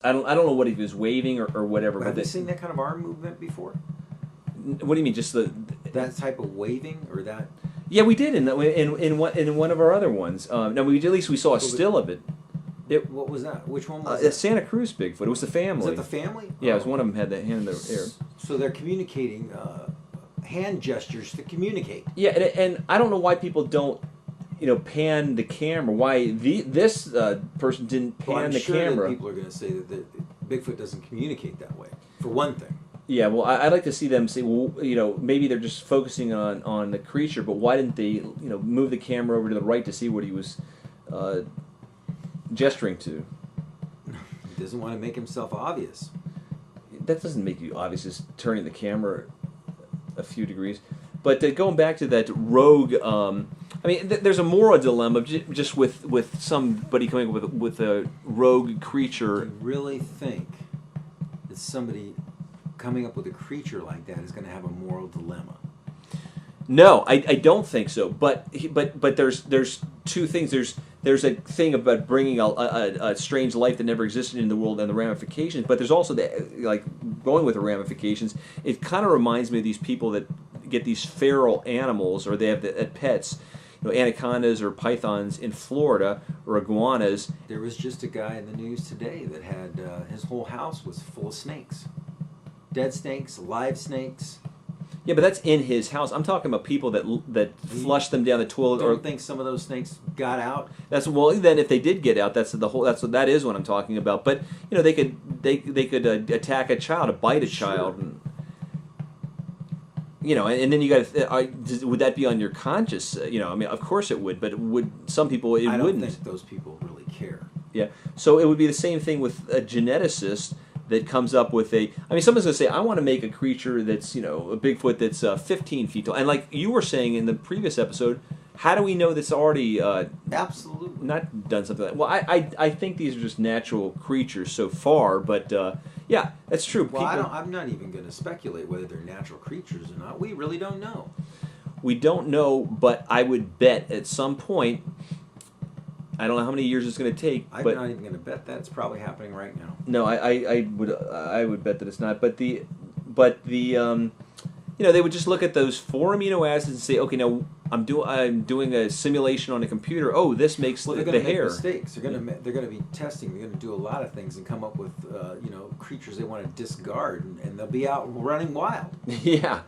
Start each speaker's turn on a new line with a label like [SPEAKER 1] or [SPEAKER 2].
[SPEAKER 1] I don't know what he was waving or whatever.
[SPEAKER 2] Have you seen that kind of arm movement before?
[SPEAKER 1] What do you mean? Just
[SPEAKER 2] that type of waving or that?
[SPEAKER 1] Yeah, we did in one of our other ones. No, we at least we saw a still of it.
[SPEAKER 2] What was that? Which one was
[SPEAKER 1] it?
[SPEAKER 2] it?
[SPEAKER 1] Santa Cruz Bigfoot. It was the family.
[SPEAKER 2] Was it the family?
[SPEAKER 1] Yeah, it was one of them had the hand in the air.
[SPEAKER 2] So they're communicating hand gestures to communicate.
[SPEAKER 1] Yeah, and I don't know why people don't, pan the camera. Why this person didn't pan the camera?
[SPEAKER 2] That people are going to say that Bigfoot doesn't communicate that way. For one thing.
[SPEAKER 1] Yeah, well, I'd like to see them say, well, maybe they're just focusing on the creature, but why didn't they, move the camera over to the right to see what he was gesturing to?
[SPEAKER 2] He doesn't want to make himself obvious.
[SPEAKER 1] That doesn't make you obvious, just turning the camera a few degrees. But going back to that rogue, there's a moral dilemma just with somebody coming up with a rogue creature.
[SPEAKER 2] Do you really think that somebody coming up with a creature like that is going to have a moral dilemma?
[SPEAKER 1] No, I don't think so. But there's two things. There's a thing about bringing a strange life that never existed in the world and the ramifications. But there's also going with the ramifications. It kind of reminds me of these people that get these feral animals, or they have pets, anacondas or pythons in Florida, or iguanas.
[SPEAKER 2] There was just a guy in the news today that had his whole house was full of snakes, dead snakes, live snakes.
[SPEAKER 1] Yeah, but that's in his house. I'm talking about people that flush them down the toilet.
[SPEAKER 2] Don't think some of those snakes got out?
[SPEAKER 1] Then if they did get out, that is what I'm talking about. But they could attack a child, bite a child, and and then you got would that be on your conscience? Of course it would, but would some people wouldn't.
[SPEAKER 2] I don't think those people really care.
[SPEAKER 1] Yeah, so it would be the same thing with a geneticist that comes up with someone's going to say, I want to make a creature that's, a Bigfoot that's 15 feet tall. And like you were saying in the previous episode, how do we know that's already
[SPEAKER 2] absolutely
[SPEAKER 1] not done something like that? Well, I think these are just natural creatures so far, but yeah, that's true.
[SPEAKER 2] Well, I'm not even going to speculate whether they're natural creatures or not. We really don't know.
[SPEAKER 1] We don't know, but I would bet at some point, I don't know how many years it's going to take.
[SPEAKER 2] I'm not even going to bet that. It's probably happening right now.
[SPEAKER 1] No, I would bet that it's not. But the they would just look at those 4 amino acids and say, okay, now I'm doing a simulation on a computer. Oh, this makes
[SPEAKER 2] the hair.
[SPEAKER 1] They're going to make
[SPEAKER 2] mistakes. They're going to be testing. They're going to do a lot of things and come up with creatures they want to discard, and they'll be out running wild.
[SPEAKER 1] Yeah.